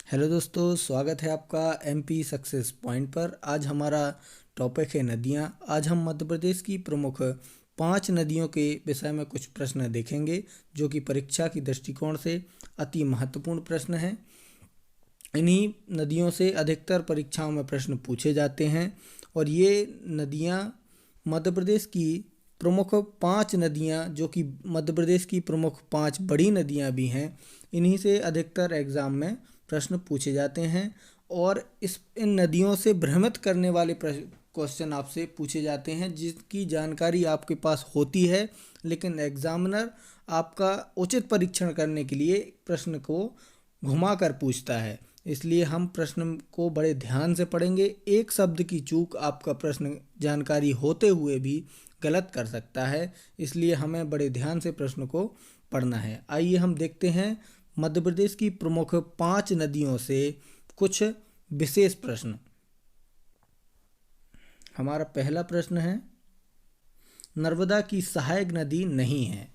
Hello दोस्तों, स्वागत है आपका एमपी सक्सेस पॉइंट पर। आज हमारा टॉपिक है नदियाँ। आज हम मध्य प्रदेश की प्रमुख 5 नदियों के विषय में कुछ प्रश्न देखेंगे जो कि परीक्षा की दृष्टिकोण से अति महत्वपूर्ण प्रश्न हैं। इन्हीं नदियों से अधिकतर परीक्षाओं में प्रश्न पूछे जाते हैं और ये नदियाँ मध्य प्रदेश की प्रमुख 5 नदियाँ जो कि मध्य प्रदेश की प्रमुख 5 बड़ी नदियाँ भी हैं, इन्हीं से अधिकतर एग्ज़ाम में प्रश्न पूछे जाते हैं। और इन नदियों से भ्रमित करने वाले क्वेश्चन आपसे पूछे जाते हैं जिसकी जानकारी आपके पास होती है, लेकिन एग्जामिनर आपका उचित परीक्षण करने के लिए प्रश्न को घुमा कर पूछता है। इसलिए हम प्रश्न को बड़े ध्यान से पढ़ेंगे। एक शब्द की चूक आपका प्रश्न जानकारी होते हुए भी गलत कर सकता है, इसलिए हमें बड़े ध्यान से प्रश्न को पढ़ना है। आइए हम देखते हैं मध्य प्रदेश की प्रमुख 5 नदियों से कुछ विशेष प्रश्न। हमारा पहला प्रश्न है, नर्मदा की सहायक नदी नहीं है।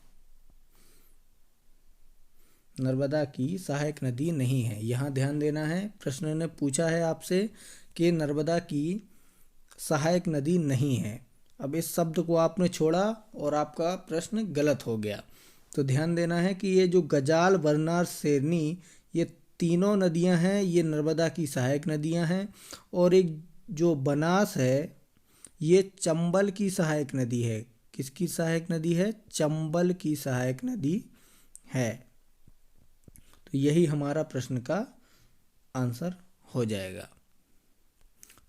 नर्मदा की सहायक नदी नहीं है, यहाँ ध्यान देना है। प्रश्न ने पूछा है आपसे कि नर्मदा की सहायक नदी नहीं है। अब इस शब्द को आपने छोड़ा और आपका प्रश्न गलत हो गया। तो ध्यान देना है कि ये जो गजाल, बरनार, सेरनी, ये तीनों नदियां हैं, ये नर्मदा की सहायक नदियां हैं। और एक जो बनास है, ये चंबल की सहायक नदी है। किसकी सहायक नदी है? चंबल की सहायक नदी है। तो यही हमारा प्रश्न का आंसर हो जाएगा।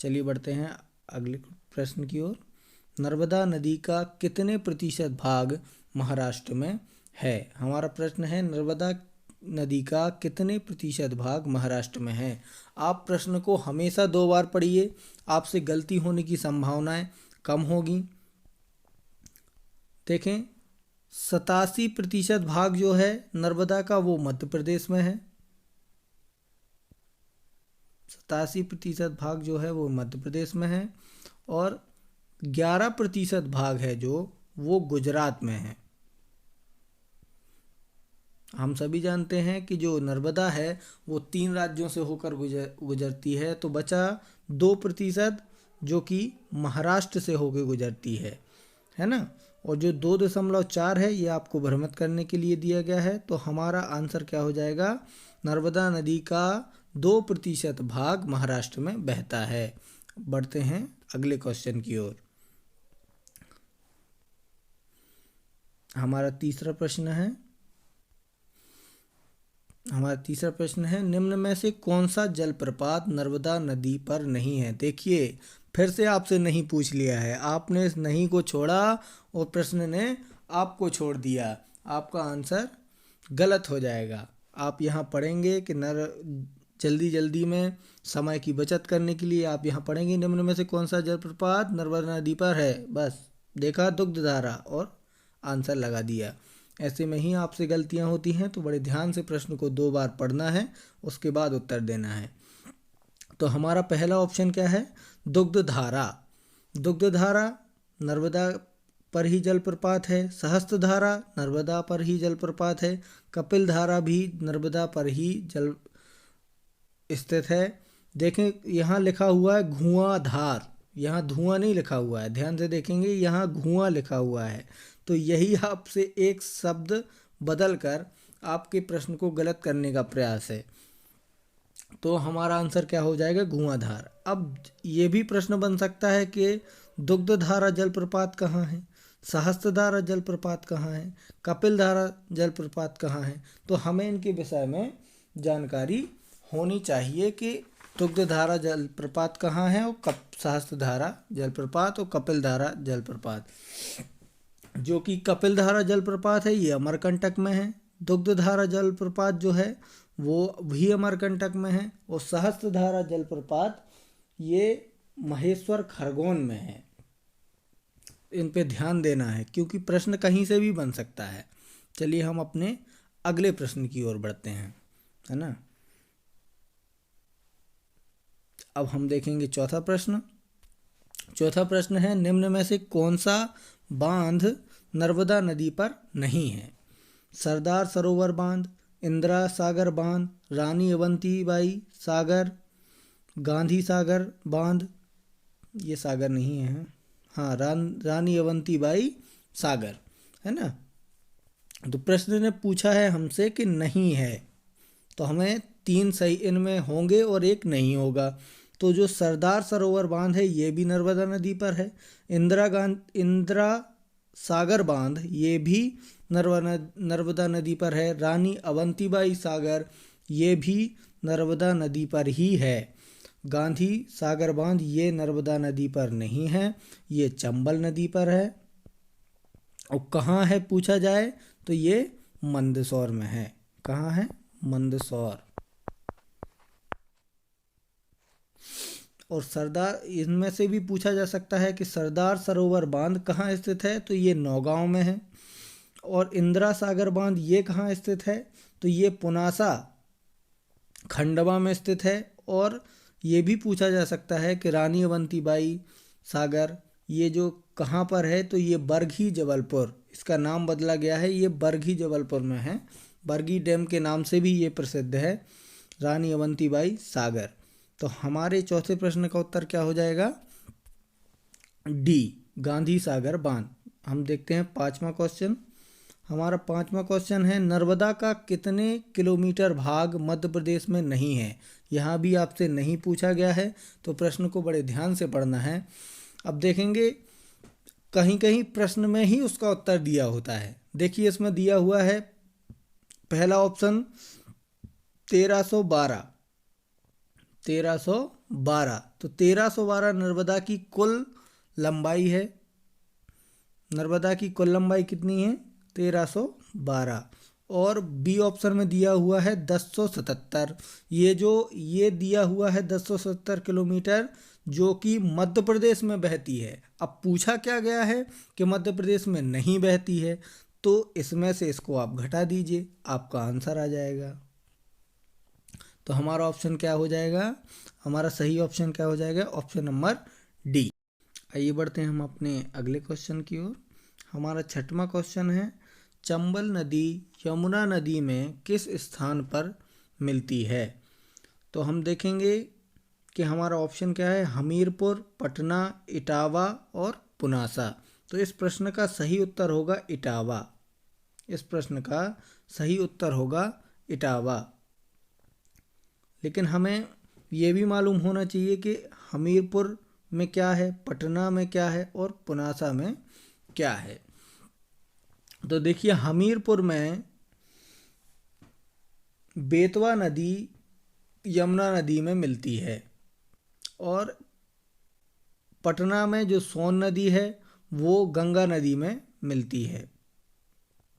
चलिए बढ़ते हैं अगले प्रश्न की ओर। नर्मदा नदी का कितने प्रतिशत भाग महाराष्ट्र में है? हमारा प्रश्न है, नर्मदा नदी का कितने प्रतिशत भाग महाराष्ट्र में है। आप प्रश्न को हमेशा 2 बार पढ़िए, आपसे गलती होने की संभावनाएं कम होगी। देखें, 87% भाग जो है नर्मदा का वो मध्य प्रदेश में है। 87% भाग जो है वो मध्य प्रदेश में है और 11% भाग है जो वो गुजरात में है। हम सभी जानते हैं कि जो नर्मदा है वो 3 राज्यों से होकर गुजरती है, तो बचा 2% जो कि महाराष्ट्र से होकर गुजरती है ना। और जो 2.4 है ये आपको भ्रमित करने के लिए दिया गया है। तो हमारा आंसर क्या हो जाएगा? नर्मदा नदी का 2% भाग महाराष्ट्र में बहता है। बढ़ते हैं अगले क्वेश्चन की ओर। हमारा तीसरा प्रश्न है, निम्न में से कौन सा जलप्रपात नर्मदा नदी पर नहीं है? देखिए, फिर से आपसे नहीं पूछ लिया है, आपने इस नहीं को छोड़ा और प्रश्न ने आपको छोड़ दिया। आपका आंसर गलत हो जाएगा। आप यहाँ पढ़ेंगे कि जल्दी में समय की बचत करने के लिए आप यहाँ पढ़ेंगे, निम्न में से कौन सा जलप्रपात नर्मदा नदी पर है। बस देखा दुग्धधारा और आंसर लगा दिया। ऐसे में ही आपसे गलतियां होती हैं, तो बड़े ध्यान से प्रश्न को 2 बार पढ़ना है, उसके बाद उत्तर देना है। तो हमारा पहला ऑप्शन क्या है? दुग्धधारा। दुग्धधारा नर्मदा पर ही जलप्रपात है। सहस्त्रधारा नर्मदा पर ही जलप्रपात है। कपिल धारा भी नर्मदा पर ही जल स्थित है। देखें, यहाँ लिखा हुआ है धुआंधार, यहाँ धुआं नहीं लिखा हुआ है, ध्यान से देखेंगे यहाँ धुआं लिखा हुआ है। तो यही आपसे एक शब्द बदल कर आपके प्रश्न को गलत करने का प्रयास है। तो हमारा आंसर क्या हो जाएगा? धुआंधार। अब ये भी प्रश्न बन सकता है कि दुग्धधारा जलप्रपात कहाँ है, सहस्त्रधारा जलप्रपात कहाँ है, कपिलधारा जलप्रपात कहाँ है। तो हमें इनके विषय में जानकारी होनी चाहिए कि दुग्धधारा जलप्रपात कहाँ है और सहस्त्रधारा जलप्रपात और कपिलधारा जलप्रपात। जो कि कपिलधारा जलप्रपात है ये अमरकंटक में है, दुग्धधारा जलप्रपात जो है वो भी अमरकंटक में है, और सहस्त्रधारा जलप्रपात ये महेश्वर खरगोन में है। इन पे ध्यान देना है क्योंकि प्रश्न कहीं से भी बन सकता है। चलिए हम अपने अगले प्रश्न की ओर बढ़ते हैं, है ना। अब हम देखेंगे चौथा प्रश्न है, निम्न में से कौन सा बांध नर्मदा नदी पर नहीं है? सरदार सरोवर बांध, इंदिरा सागर बांध, रानी अवंतीबाई सागर, गांधी सागर बांध, ये सागर नहीं है, हाँ रानी अवंतीबाई सागर, है ना। तो प्रश्न ने पूछा है हमसे कि नहीं है, तो हमें 3 सही इनमें होंगे और एक नहीं होगा। तो जो सरदार सरोवर बांध है ये भी नर्मदा नदी पर है। इंदिरा सागर बांध ये भी नर्मदा नदी पर है। रानी अवंतीबाई सागर ये भी नर्मदा नदी पर ही है। गांधी सागर बांध ये नर्मदा नदी पर नहीं है, ये चंबल नदी पर है। और कहाँ है पूछा जाए तो ये मंदसौर में है। कहाँ है? मंदसौर। और सरदार, इनमें से भी पूछा जा सकता है कि सरदार सरोवर बांध कहाँ स्थित है, तो ये नौगांव में है। और इंदिरा सागर बांध ये कहाँ स्थित है, तो ये पुनासा खंडवा में स्थित है। और ये भी पूछा जा सकता है कि रानी अवंतीबाई सागर ये जो कहाँ पर है, तो ये बरघी जबलपुर, इसका नाम बदला गया है, ये बरघी जबलपुर में है। बरघी डैम के नाम से भी ये प्रसिद्ध है, रानी अवंतीबाई सागर। तो हमारे चौथे प्रश्न का उत्तर क्या हो जाएगा? डी, गांधी सागर बांध। हम देखते हैं पांचवा क्वेश्चन। हमारा पांचवा क्वेश्चन है, नर्मदा का कितने किलोमीटर भाग मध्य प्रदेश में नहीं है? यहाँ भी आपसे नहीं पूछा गया है, तो प्रश्न को बड़े ध्यान से पढ़ना है। अब देखेंगे कहीं कहीं प्रश्न में ही उसका उत्तर दिया होता है। देखिए इसमें दिया हुआ है पहला ऑप्शन 1312, 1312। तो 1312 नर्मदा की कुल लंबाई है। नर्मदा की कुल लंबाई कितनी है? 1312। और बी ऑप्शन में दिया हुआ है 1077। ये दिया हुआ है 1077 किलोमीटर, जो कि मध्य प्रदेश में बहती है। अब पूछा क्या गया है कि मध्य प्रदेश में नहीं बहती है, तो इसमें से इसको आप घटा दीजिए, आपका आंसर आ जाएगा। तो हमारा ऑप्शन क्या हो जाएगा? हमारा सही ऑप्शन क्या हो जाएगा? Option number D. आइए बढ़ते हैं हम अपने अगले क्वेश्चन की ओर। हमारा छठवां क्वेश्चन है, चंबल नदी यमुना नदी में किस स्थान पर मिलती है? तो हम देखेंगे कि हमारा ऑप्शन क्या है, हमीरपुर, पटना, इटावा और पुनासा। तो इस प्रश्न का सही उत्तर होगा इटावा। इस प्रश्न का सही उत्तर होगा इटावा। लेकिन हमें ये भी मालूम होना चाहिए कि हमीरपुर में क्या है, पटना में क्या है और पुनासा में क्या है। तो देखिए हमीरपुर में बेतवा नदी यमुना नदी में मिलती है, और पटना में जो सोन नदी है वो गंगा नदी में मिलती है,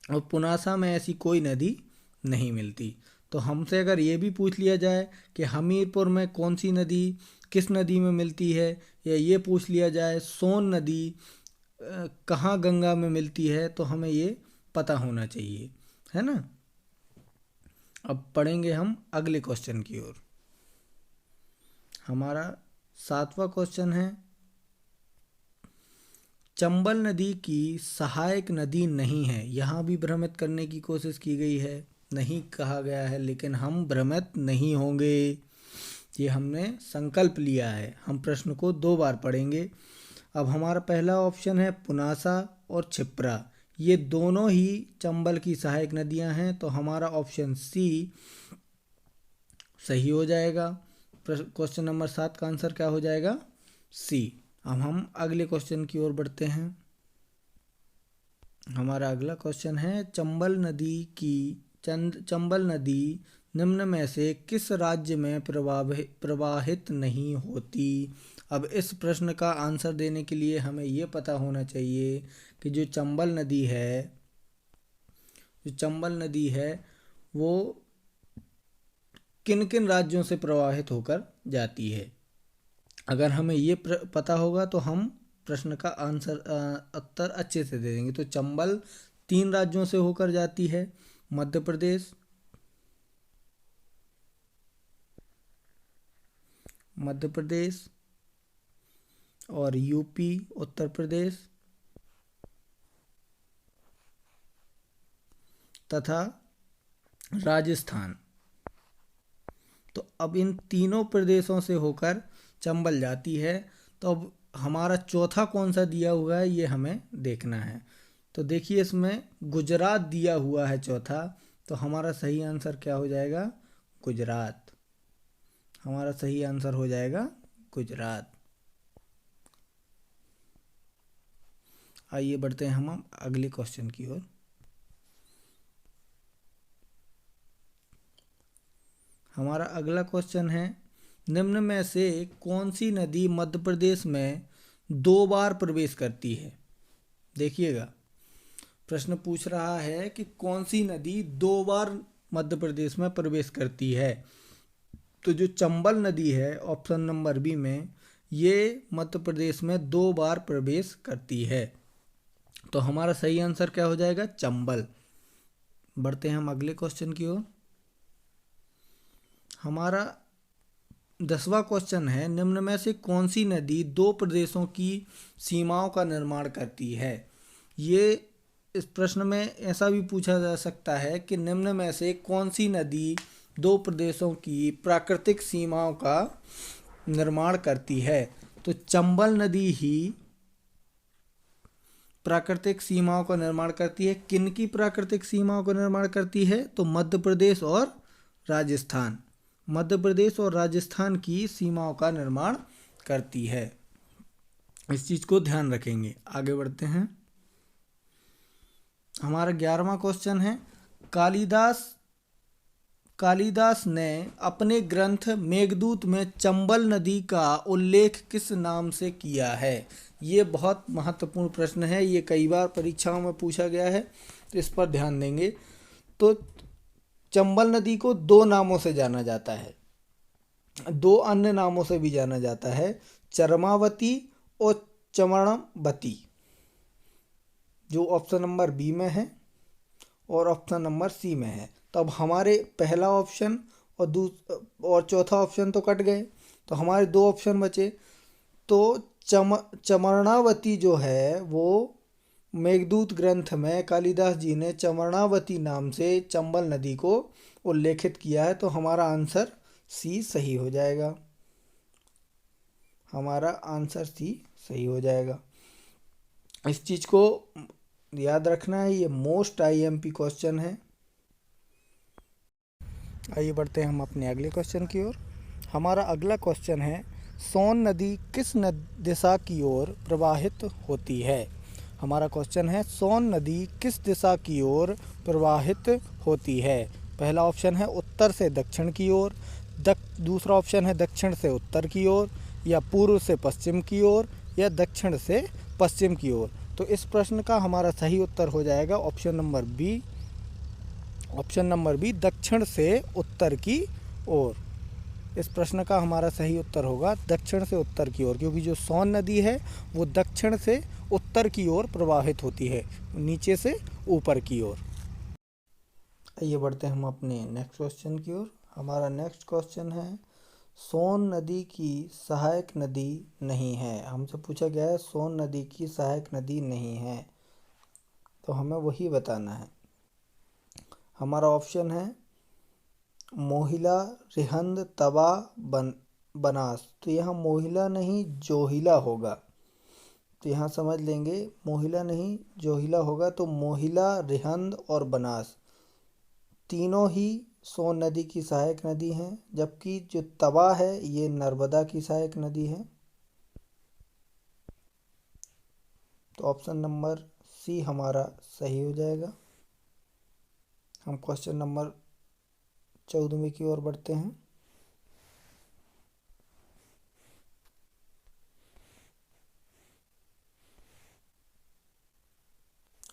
और पुनासा में ऐसी कोई नदी नहीं मिलती। तो हमसे अगर ये भी पूछ लिया जाए कि हमीरपुर में कौन सी नदी किस नदी में मिलती है, या ये पूछ लिया जाए सोन नदी कहाँ गंगा में मिलती है, तो हमें ये पता होना चाहिए, है ना। अब पढ़ेंगे हम अगले क्वेश्चन की ओर। हमारा सातवां क्वेश्चन है, चंबल नदी की सहायक नदी नहीं है। यहाँ भी भ्रमित करने की कोशिश की गई है, नहीं कहा गया है, लेकिन हम भ्रमित नहीं होंगे, ये हमने संकल्प लिया है। हम प्रश्न को 2 बार पढ़ेंगे। अब हमारा पहला ऑप्शन है पुनासा और छिप्रा, ये दोनों ही चंबल की सहायक नदियां हैं, तो हमारा ऑप्शन सी सही हो जाएगा। क्वेश्चन नंबर 7 का आंसर क्या हो जाएगा? सी। अब हम अगले क्वेश्चन की ओर बढ़ते हैं। हमारा अगला क्वेश्चन है, चंबल नदी निम्न में से किस राज्य में प्रवाहित नहीं होती? अब इस प्रश्न का आंसर देने के लिए हमें ये पता होना चाहिए कि जो चंबल नदी है वो किन किन राज्यों से प्रवाहित होकर जाती है। अगर हमें ये पता होगा तो हम प्रश्न का आंसर उत्तर अच्छे से दे देंगे। तो चंबल 3 राज्यों से होकर जाती है, मध्य प्रदेश और यूपी, उत्तर प्रदेश तथा राजस्थान। तो अब इन तीनों प्रदेशों से होकर चंबल जाती है। तो अब हमारा चौथा कौन सा दिया हुआ है ये हमें देखना है। तो देखिए इसमें गुजरात दिया हुआ है चौथा। तो हमारा सही आंसर क्या हो जाएगा? गुजरात। हमारा सही आंसर हो जाएगा गुजरात। आइए बढ़ते हैं हम अगले क्वेश्चन की ओर। हमारा अगला क्वेश्चन है, निम्न में से कौन सी नदी मध्य प्रदेश में 2 बार प्रवेश करती है? देखिएगा, प्रश्न पूछ रहा है कि कौन सी नदी 2 बार मध्य प्रदेश में प्रवेश करती है। तो जो चंबल नदी है ऑप्शन नंबर बी में, ये मध्य प्रदेश में 2 बार प्रवेश करती है। तो हमारा सही आंसर क्या हो जाएगा? चंबल। बढ़ते हैं हम अगले क्वेश्चन की ओर। हमारा 10वां क्वेश्चन है, निम्न में से कौन सी नदी 2 प्रदेशों की सीमाओं का निर्माण करती है? ये इस प्रश्न में ऐसा भी पूछा जा सकता है कि निम्न में से कौन सी नदी 2 प्रदेशों की प्राकृतिक सीमाओं का निर्माण करती है? तो चंबल नदी ही प्राकृतिक सीमाओं का निर्माण करती है। किन की प्राकृतिक सीमाओं का निर्माण करती है? तो मध्य प्रदेश और राजस्थान। मध्य प्रदेश और राजस्थान की सीमाओं का निर्माण करती है। इस चीज को ध्यान रखेंगे। आगे बढ़ते हैं। हमारा 11वां क्वेश्चन है, कालिदास ने अपने ग्रंथ मेघदूत में चंबल नदी का उल्लेख किस नाम से किया है? ये बहुत महत्वपूर्ण प्रश्न है, ये कई बार परीक्षाओं में पूछा गया है, तो इस पर ध्यान देंगे। तो चंबल नदी को 2 नामों से जाना जाता है, 2 अन्य नामों से भी जाना जाता है, चरमावती और चमणवती, जो ऑप्शन नंबर बी में है और ऑप्शन नंबर सी में है। तो अब हमारे पहला ऑप्शन और चौथा ऑप्शन तो कट गए, तो हमारे 2 ऑप्शन बचे। तो चमरणावती जो है वो मेघदूत ग्रंथ में कालिदास जी ने चमरणावती नाम से चंबल नदी को उल्लेखित किया है। तो हमारा आंसर सी सही हो जाएगा। हमारा आंसर सी सही हो जाएगा। इस चीज को याद रखना है, ये मोस्ट आईएमपी क्वेश्चन है। आइए बढ़ते हैं हम अपने अगले क्वेश्चन की ओर। हमारा अगला क्वेश्चन है, सोन नदी किस दिशा की ओर प्रवाहित होती है? हमारा क्वेश्चन है, सोन नदी किस दिशा की ओर प्रवाहित होती है? पहला ऑप्शन है उत्तर से दक्षिण की ओर, दूसरा ऑप्शन है दक्षिण से उत्तर की ओर, या पूर्व से पश्चिम की ओर, या दक्षिण से पश्चिम की ओर। तो इस प्रश्न का हमारा सही उत्तर हो जाएगा option number B. Option number B, दक्षिण से उत्तर की ओर। इस प्रश्न का हमारा सही उत्तर होगा दक्षिण से उत्तर की ओर, क्योंकि जो सोन नदी है वो दक्षिण से उत्तर की ओर प्रवाहित होती है, नीचे से ऊपर की ओर। आइए बढ़ते हैं हम अपने नेक्स्ट क्वेश्चन की ओर। हमारा नेक्स्ट क्वेश्चन है, सोन नदी की सहायक नदी नहीं है। हमसे पूछा गया है सोन नदी की सहायक नदी नहीं है, तो हमें वही बताना है। हमारा ऑप्शन है मोहिला, रिहंद, तवा, बनास। तो यहाँ मोहिला नहीं जोहिला होगा, तो यहाँ समझ लेंगे मोहिला नहीं जोहिला होगा। तो मोहिला, रिहंद और बनास तीनों ही सोन नदी की सहायक नदी हैं, जबकि जो तवा है ये नर्मदा की सहायक नदी है। तो ऑप्शन नंबर सी हमारा सही हो जाएगा। हम क्वेश्चन नंबर 14वें की ओर बढ़ते हैं।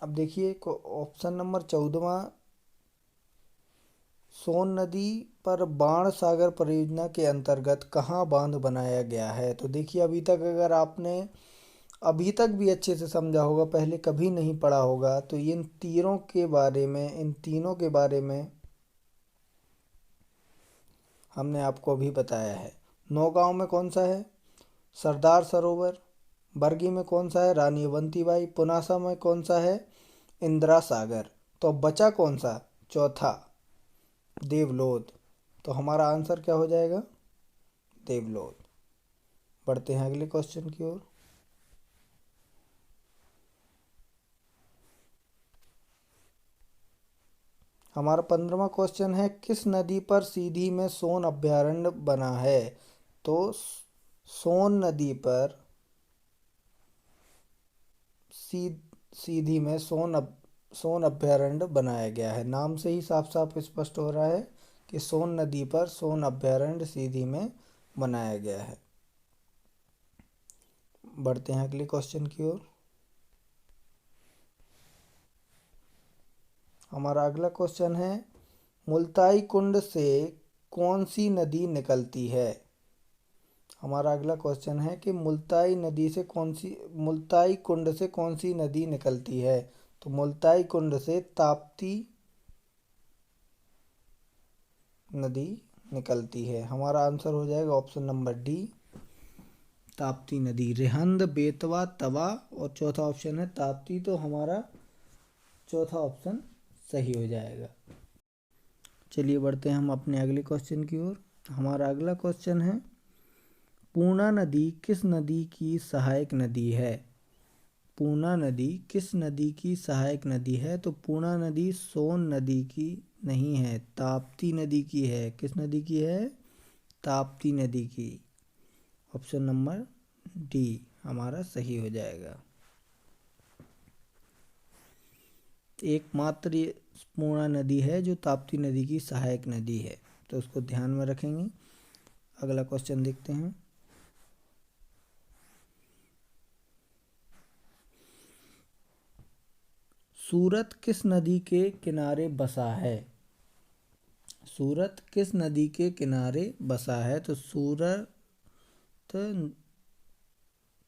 अब देखिए ऑप्शन नंबर 14वां, सोन नदी पर बाण सागर परियोजना के अंतर्गत कहाँ बांध बनाया गया है? तो देखिए अभी तक भी अच्छे से समझा होगा, पहले कभी नहीं पढ़ा होगा, तो इन तीनों के बारे में हमने आपको अभी बताया है। नौगांव में कौन सा है? सरदार सरोवर। बरगी में कौन सा है? रानी अवंतीबाई। पुनासा में कौन सा है? इंदिरा सागर। तो अब बचा कौन सा? चौथा। देवलोध। तो हमारा आंसर क्या हो जाएगा? देवलोध। बढ़ते हैं अगले क्वेश्चन की ओर। हमारा 15वां क्वेश्चन है, किस नदी पर सीधी में सोन अभयारण्य बना है? तो सोन नदी पर सीधी में सोन अभयारण्य बनाया गया है। नाम से ही साफ साफ स्पष्ट हो रहा है कि सोन नदी पर सोन अभयारण्य सीधी में बनाया गया है। बढ़ते हैं अगले क्वेश्चन की ओर। हमारा अगला क्वेश्चन है, मुल्ताई कुंड से कौन सी नदी निकलती है? हमारा अगला क्वेश्चन है कि मुल्ताई कुंड से कौन सी नदी निकलती है? तो मुल्ताई कुंड से ताप्ती नदी निकलती है। हमारा आंसर हो जाएगा ऑप्शन नंबर डी, ताप्ती नदी। रिहंद, बेतवा, तवा और चौथा ऑप्शन है ताप्ती। तो हमारा चौथा ऑप्शन सही हो जाएगा। चलिए बढ़ते हैं हम अपने अगले क्वेश्चन की ओर। हमारा अगला क्वेश्चन है, पूर्णा नदी किस नदी की सहायक नदी है? पूर्णा नदी किस नदी की सहायक नदी है? तो पूर्णा नदी सोन नदी की नहीं है, ताप्ती नदी की है। किस नदी की है? ताप्ती नदी की। ऑप्शन नंबर डी हमारा सही हो जाएगा। एकमात्र ये पूर्णा नदी है जो ताप्ती नदी की सहायक नदी है, तो उसको ध्यान में रखेंगे। अगला क्वेश्चन देखते हैं। सूरत किस नदी के किनारे बसा है? सूरत किस नदी के किनारे बसा है? तो सूरत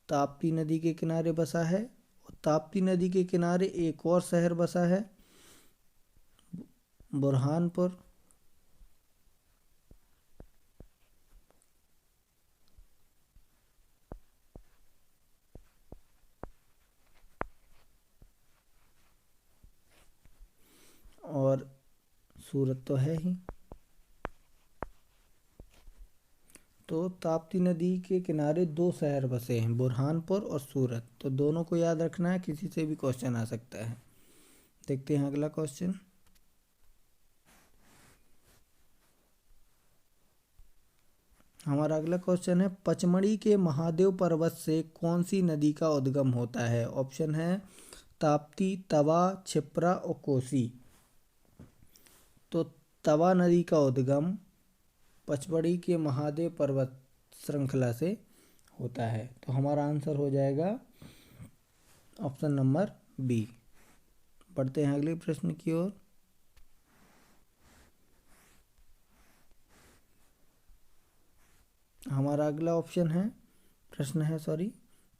ताप्ती नदी के किनारे बसा है। और ताप्ती नदी के किनारे एक और शहर बसा है, बुरहानपुर। और सूरत तो है ही। तो ताप्ती नदी के किनारे दो शहर बसे हैं, बुरहानपुर और सूरत। तो दोनों को याद रखना है, किसी से भी क्वेश्चन आ सकता है। देखते हैं अगला क्वेश्चन। हमारा अगला क्वेश्चन है, पचमढ़ी के महादेव पर्वत से कौन सी नदी का उद्गम होता है? ऑप्शन है ताप्ती, तवा, क्षिप्रा और कोसी। तो तवा नदी का उद्गम पचमढ़ी के महादेव पर्वत श्रृंखला से होता है। तो हमारा आंसर हो जाएगा ऑप्शन नंबर बी। बढ़ते हैं अगले प्रश्न की ओर। हमारा अगला प्रश्न है,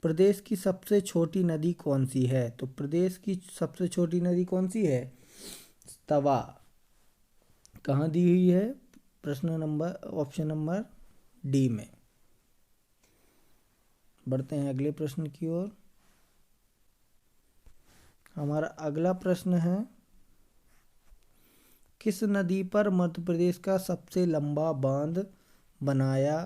प्रदेश की सबसे छोटी नदी कौन सी है? तो प्रदेश की सबसे छोटी नदी कौन सी है? तवा। कहाँ दी हुई है? ऑप्शन नंबर डी में। बढ़ते हैं अगले प्रश्न की ओर। हमारा अगला प्रश्न है, किस नदी पर मध्य प्रदेश का सबसे लंबा बांध बनाया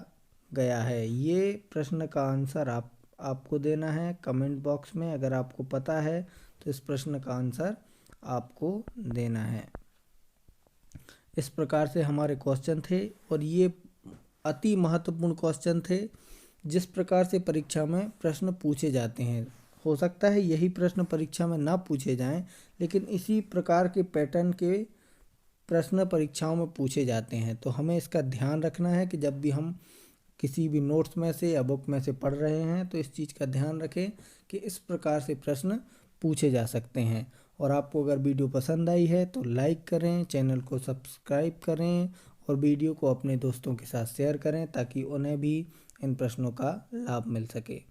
गया है? ये प्रश्न का आंसर आपको देना है कमेंट बॉक्स में। अगर आपको पता है तो इस प्रश्न का आंसर आपको देना है। इस प्रकार से हमारे क्वेश्चन थे और ये अति महत्वपूर्ण क्वेश्चन थे। जिस प्रकार से परीक्षा में प्रश्न पूछे जाते हैं, हो सकता है यही प्रश्न परीक्षा में ना पूछे जाएं, लेकिन इसी प्रकार के पैटर्न के प्रश्न परीक्षाओं में पूछे जाते हैं। तो हमें इसका ध्यान रखना है कि जब भी हम किसी भी नोट्स में से या बुक में से पढ़ रहे हैं तो इस चीज़ का ध्यान रखें कि इस प्रकार से प्रश्न पूछे जा सकते हैं। और आपको अगर वीडियो पसंद आई है तो लाइक करें, चैनल को सब्सक्राइब करें और वीडियो को अपने दोस्तों के साथ शेयर करें ताकि उन्हें भी इन प्रश्नों का लाभ मिल सके।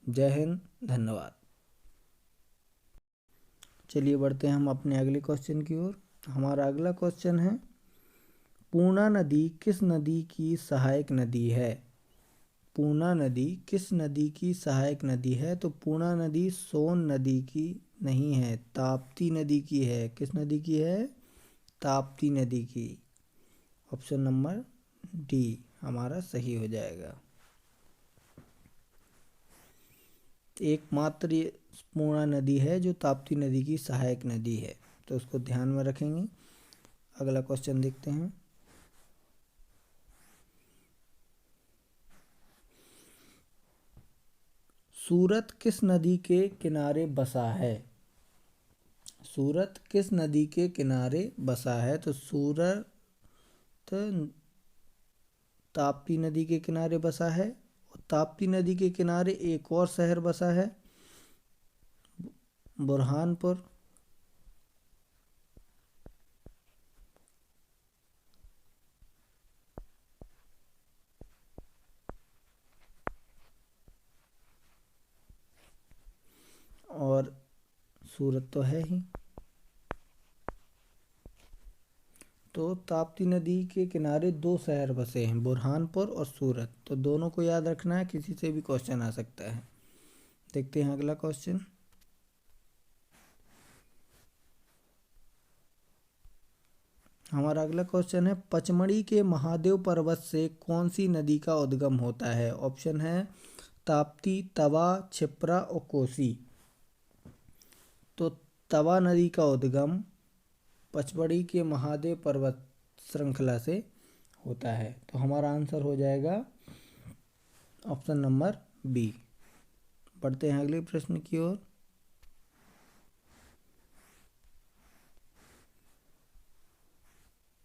जय हिंद, धन्यवाद। चलिए बढ़ते हैं हम अपने अगले क्वेश्चन की ओर। हमारा अगला क्वेश्चन है, पूर्णा नदी किस नदी की सहायक नदी है? पूर्णा नदी किस नदी की सहायक नदी है? तो पूर्णा नदी सोन नदी की नहीं है, ताप्ती नदी की है। किस नदी की है? ताप्ती नदी की। ऑप्शन नंबर डी हमारा सही हो जाएगा। एकमात्र ये पूर्णा नदी है जो ताप्ती नदी की सहायक नदी है, तो उसको ध्यान में रखेंगे। अगला क्वेश्चन देखते हैं। सूरत किस नदी के किनारे बसा है? सूरत किस नदी के किनारे बसा है? तो सूरत ताप्ती नदी के किनारे बसा है, और ताप्ती नदी के किनारे एक और शहर बसा है, बुरहानपुर। और सूरत तो है ही। तो ताप्ती नदी के किनारे दो शहर बसे हैं, बुरहानपुर और सूरत। तो दोनों को याद रखना है, किसी से भी क्वेश्चन आ सकता है। देखते हैं अगला क्वेश्चन। हमारा अगला क्वेश्चन है, पचमढ़ी के महादेव पर्वत से कौन सी नदी का उद्गम होता है? ऑप्शन है ताप्ती, तवा, क्षिप्रा और कोसी। तो तवा नदी का उद्गम पचमढ़ी के महादेव पर्वत श्रृंखला से होता है। तो हमारा आंसर हो जाएगा ऑप्शन नंबर बी। बढ़ते हैं अगले प्रश्न की ओर।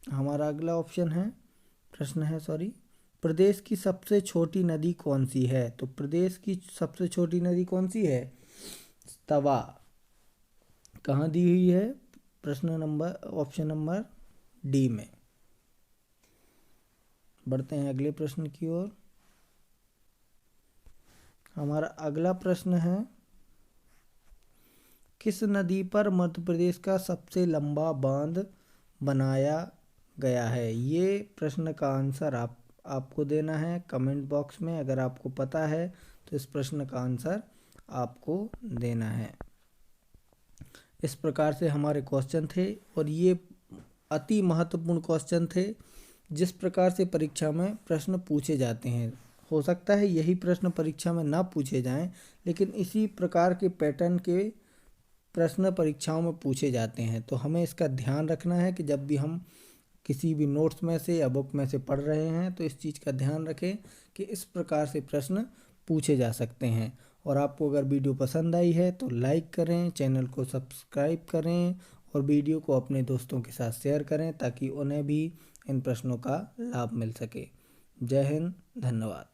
हमारा अगला प्रश्न है प्रदेश की सबसे छोटी नदी कौन सी है? तो प्रदेश की सबसे छोटी नदी कौन सी है? तवा। कहाँ दी हुई है? ऑप्शन नंबर डी में। बढ़ते हैं अगले प्रश्न की ओर। हमारा अगला प्रश्न है, किस नदी पर मध्य प्रदेश का सबसे लंबा बांध बनाया गया है? ये प्रश्न का आंसर आपको देना है कमेंट बॉक्स में। अगर आपको पता है तो इस प्रश्न का आंसर आपको देना है। इस प्रकार से हमारे क्वेश्चन थे, और ये अति महत्वपूर्ण क्वेश्चन थे। जिस प्रकार से परीक्षा में प्रश्न पूछे जाते हैं, हो सकता है यही प्रश्न परीक्षा में ना पूछे जाएं, लेकिन इसी प्रकार के पैटर्न के प्रश्न परीक्षाओं में पूछे जाते हैं। तो हमें इसका ध्यान रखना है कि जब भी हम किसी भी नोट्स में से या बुक में से पढ़ रहे हैं तो इस चीज़ का ध्यान रखें कि इस प्रकार से प्रश्न पूछे जा सकते हैं। और आपको अगर वीडियो पसंद आई है तो लाइक करें, चैनल को सब्सक्राइब करें और वीडियो को अपने दोस्तों के साथ शेयर करें, ताकि उन्हें भी इन प्रश्नों का लाभ मिल सके। जय हिंद, धन्यवाद।